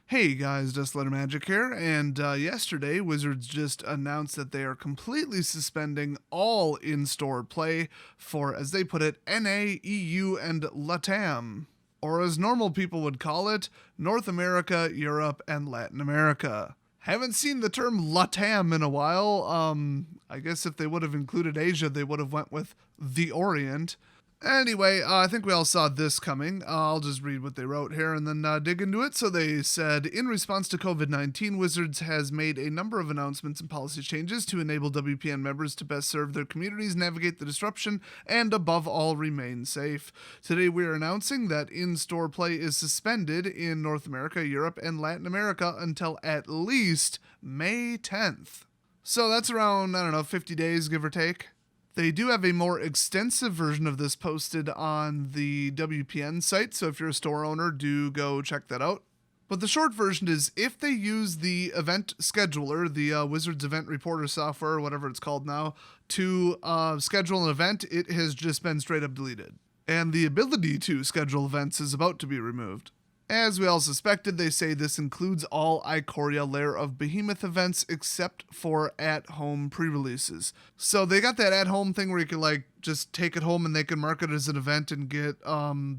Hey guys, Just Letter Magic here, and yesterday Wizards just announced that they are completely suspending all in-store play for, as they put it, NA, EU, and LATAM, or as normal people would call it, North America, Europe, and Latin America. Haven't seen the term LATAM in a while. I guess if they would have included Asia, they would have went with the Orient. Anyway, I think we all saw this coming. I'll just read what they wrote here and then dig into it. So they said, in response to COVID-19, Wizards has made a number of announcements and policy changes to enable WPN members to best serve their communities, navigate the disruption, and above all, remain safe. Today we are announcing that in-store play is suspended in North America, Europe, and Latin America until at least May 10th. So that's around, 50 days, give or take. They do have a more extensive version of this posted on the WPN site, so if you're a store owner, do go check that out. But the short version is, if they use the event scheduler, the Wizards Event Reporter software, or whatever it's called now, to schedule an event, it has just been straight up deleted. And the ability to schedule events is about to be removed. As we all suspected, they say this includes all Ikoria Lair of Behemoth events except for at-home pre-releases. So they got that at-home thing where you can just take it home and they can mark it as an event and get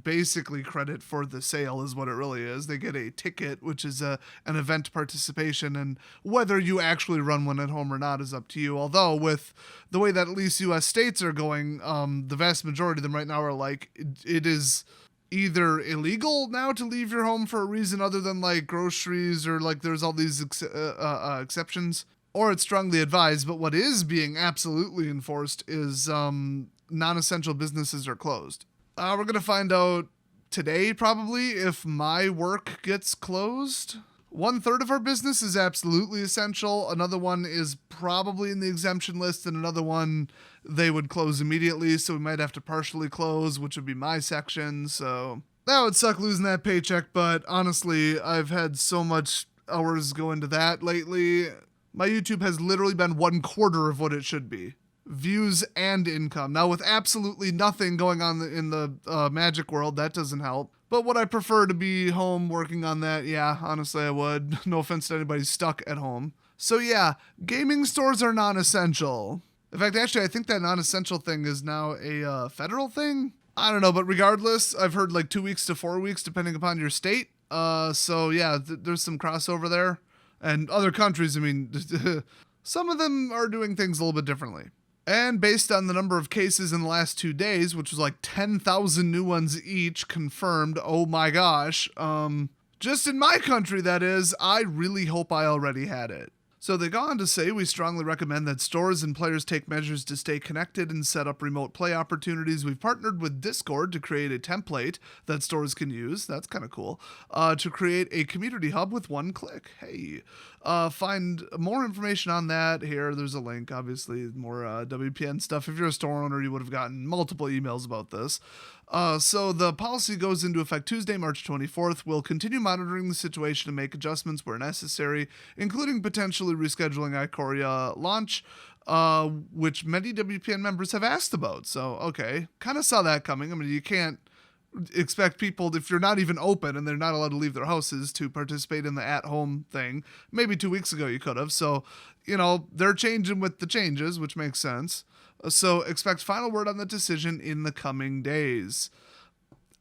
basically credit for the sale is what it really is. They get a ticket, which is an event participation, and whether you actually run one at home or not is up to you. Although with the way that at least US states are going, the vast majority of them right now are it is either illegal now to leave your home for a reason other than groceries or there's all these exceptions, or it's strongly advised. But what is being absolutely enforced is non-essential businesses are closed. We're going to find out today probably if my work gets closed. 1/3 of our business is absolutely essential. Another one is probably in the exemption list, and another one they would close immediately, so we might have to partially close, which would be my section. So that would suck losing that paycheck, but honestly, I've had so much hours go into that lately. My YouTube has literally been 1/4 of what it should be. Views and income. Now, with absolutely nothing going on in the Magic world, that doesn't help. But would I prefer to be home working on that? Yeah, honestly, I would. No offense to anybody stuck at home. So yeah, gaming stores are non-essential. In fact, actually, I think that non-essential thing is now a federal thing. I don't know, but regardless, I've heard 2 weeks to 4 weeks, depending upon your state. So yeah, there's some crossover there. And other countries, some of them are doing things a little bit differently. And based on the number of cases in the last 2 days, which was 10,000 new ones each confirmed, oh my gosh, just in my country that is, I really hope I already had it. So they go on to say, we strongly recommend that stores and players take measures to stay connected and set up remote play opportunities. We've partnered with Discord to create a template that stores can use. That's kind of cool. To create a community hub with one click. Hey, find more information on that here. There's a link, obviously, more WPN stuff. If you're a store owner, you would have gotten multiple emails about this. So the policy goes into effect Tuesday, March 24th. We'll continue monitoring the situation and make adjustments where necessary, including potentially rescheduling Ikoria launch, which many WPN members have asked about. So, okay, kind of saw that coming. You can't expect people, if you're not even open and they're not allowed to leave their houses, to participate in the at-home thing. Maybe 2 weeks ago you could have. So, they're changing with the changes, which makes sense. So expect final word on the decision in the coming days.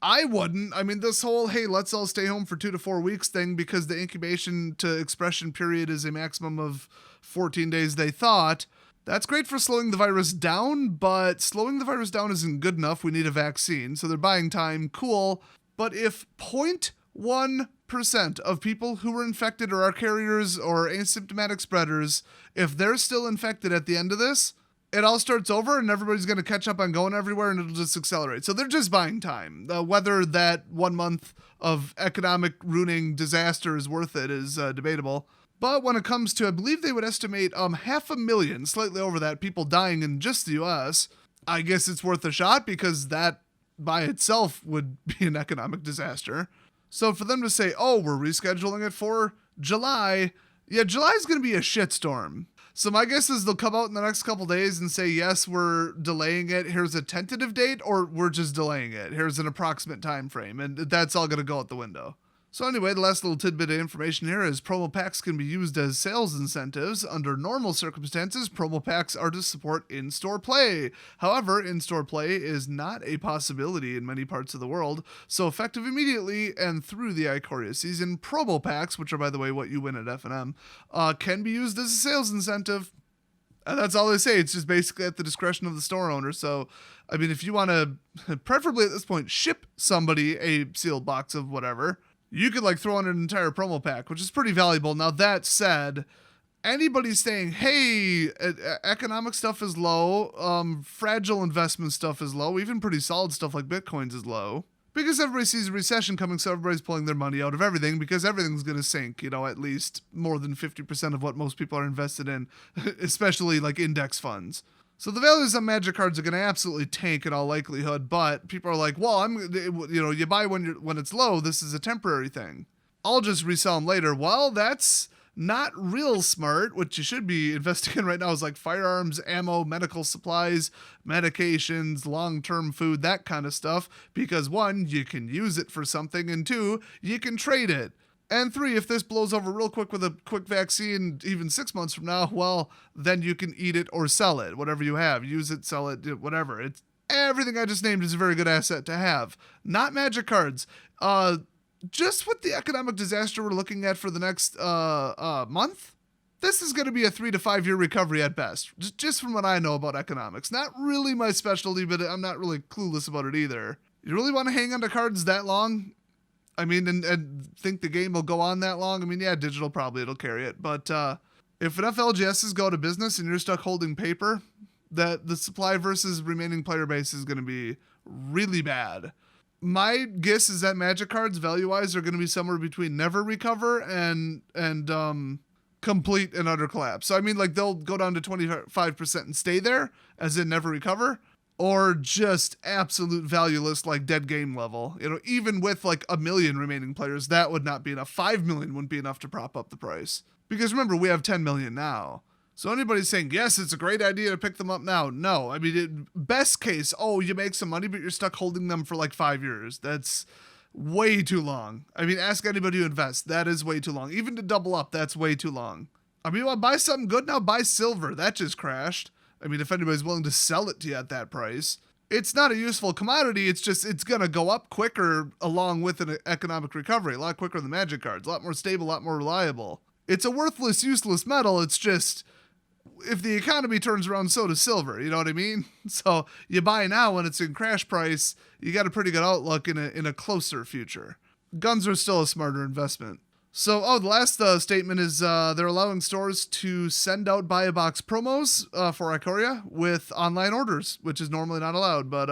I wouldn't. This whole, hey, let's all stay home for 2 to 4 weeks thing because the incubation to expression period is a maximum of 14 days, they thought. That's great for slowing the virus down, but slowing the virus down isn't good enough. We need a vaccine. So they're buying time. Cool. But if 0.1% of people who were infected or are carriers or asymptomatic spreaders, if they're still infected at the end of this, it all starts over and everybody's going to catch up on going everywhere and it'll just accelerate. So they're just buying time. Whether that 1 month of economic ruining disaster is worth it is debatable. But when it comes to, I believe they would estimate 500,000, slightly over that, people dying in just the US, I guess it's worth a shot because that by itself would be an economic disaster. So for them to say, oh, we're rescheduling it for July, yeah, July's going to be a shitstorm. So my guess is they'll come out in the next couple days and say, yes, we're delaying it. Here's a tentative date, or we're just delaying it. Here's an approximate time frame. And that's all going to go out the window. So anyway, the last little tidbit of information here is promo packs can be used as sales incentives. Under normal circumstances, promo packs are to support in-store play. However, in-store play is not a possibility in many parts of the world, so effective immediately and through the Ikoria season, promo packs, which are by the way what you win at F&M, can be used as a sales incentive. And that's all they say. It's just basically at the discretion of the store owner. So, I mean, if you want to, preferably at this point, ship somebody a sealed box of whatever, you could like throw in an entire promo pack, which is pretty valuable. Now, that said, anybody saying, hey, economic stuff is low, fragile investment stuff is low, even pretty solid stuff like Bitcoins is low, because everybody sees a recession coming, so everybody's pulling their money out of everything because everything's going to sink, at least more than 50% of what most people are invested in, especially like index funds. So the values on Magic cards are going to absolutely tank in all likelihood, but people are like, well, you buy when it's low, this is a temporary thing. I'll just resell them later. Well, that's not real smart. What you should be investing in right now is like firearms, ammo, medical supplies, medications, long-term food, that kind of stuff, because 1, you can use it for something, and 2, you can trade it. And 3, if this blows over real quick with a quick vaccine, even 6 months from now, well, then you can eat it or sell it, whatever you have. Use it, sell it, whatever. It's everything I just named is a very good asset to have. Not Magic cards. Just with the economic disaster we're looking at for the next month, this is going to be a 3 to 5 year recovery at best, just from what I know about economics. Not really my specialty, but I'm not really clueless about it either. You really want to hang on to cards that long? I mean, and think the game will go on that long? I mean, yeah, digital probably it'll carry it. But if enough LGSs go to business and you're stuck holding paper, that the supply versus remaining player base is going to be really bad. My guess is that Magic cards value-wise are going to be somewhere between never recover and complete and utter collapse. So I mean, like they'll go down to 25% and stay there, as in never recover, or just absolute valueless, like dead game level. Even with like 1 million remaining players, that would not be enough. 5 million wouldn't be enough to prop up the price. Because remember, we have 10 million now. So anybody saying, yes, it's a great idea to pick them up now. No, I mean, best case, you make some money, but you're stuck holding them for like 5 years. That's way too long. I mean, ask anybody who invests. That is way too long. Even to double up, that's way too long. I mean, you want to buy something good now? Buy silver. That just crashed. I mean, if anybody's willing to sell it to you at that price. It's not a useful commodity. It's going to go up quicker along with an economic recovery. A lot quicker than Magic cards. A lot more stable, a lot more reliable. It's a worthless, useless metal. It's just, if the economy turns around, so does silver. You know what I mean? So you buy now when it's in crash price, you got a pretty good outlook in a closer future. Guns are still a smarter investment. So, the last statement is they're allowing stores to send out buy-a-box promos for Ikoria with online orders, which is normally not allowed, but,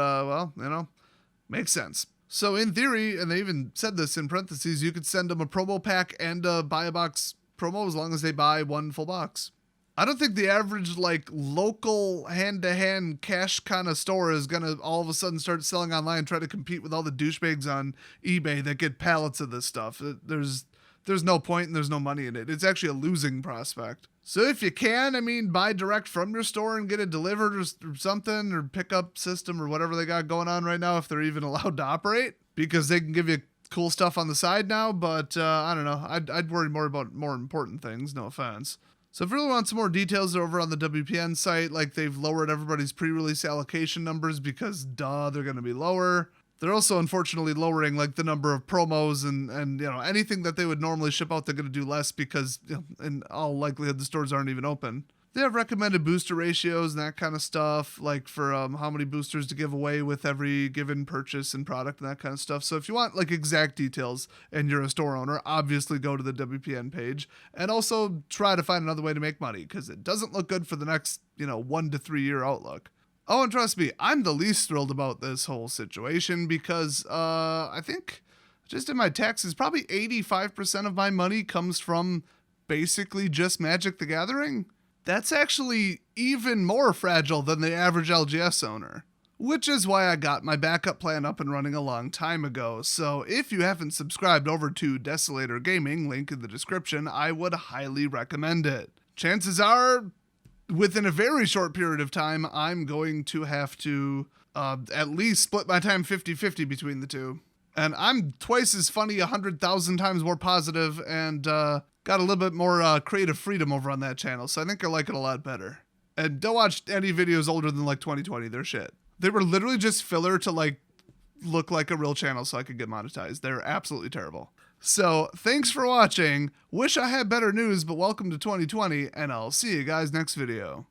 makes sense. So, in theory, and they even said this in parentheses, you could send them a promo pack and a buy-a-box promo as long as they buy one full box. I don't think the average, like, local hand-to-hand cash kind of store is going to all of a sudden start selling online and try to compete with all the douchebags on eBay that get pallets of this stuff. There's no point and there's no money in it. It's actually a losing prospect. So if you can, buy direct from your store and get it delivered or something, or pickup system or whatever they got going on right now, if they're even allowed to operate, because they can give you cool stuff on the side now. But I don't know. I'd worry more about more important things. No offense. So if you really want some more details, they're over on the WPN site. Like, they've lowered everybody's pre-release allocation numbers because, they're going to be lower. They're also unfortunately lowering like the number of promos and anything that they would normally ship out, they're going to do less because in all likelihood the stores aren't even open. They have recommended booster ratios and that kind of stuff, like for how many boosters to give away with every given purchase and product and that kind of stuff. So if you want like exact details and you're a store owner, obviously go to the WPN page and also try to find another way to make money because it doesn't look good for the next 1 to 3 year outlook. Oh, and trust me, I'm the least thrilled about this whole situation because I think just in my taxes, probably 85% of my money comes from basically just Magic the Gathering. That's actually even more fragile than the average LGS owner, which is why I got my backup plan up and running a long time ago. So if you haven't subscribed over to Desolator Gaming, link in the description, I would highly recommend it. Chances are, within a very short period of time, I'm going to have to at least split my time 50-50 between the two. And I'm twice as funny, 100,000 times more positive, and got a little bit more creative freedom over on that channel. So I think I like it a lot better. And don't watch any videos older than like 2020. They're shit. They were literally just filler to like look like a real channel so I could get monetized. They're absolutely terrible. So thanks for watching. Wish I had better news, but welcome to 2020, and I'll see you guys next video.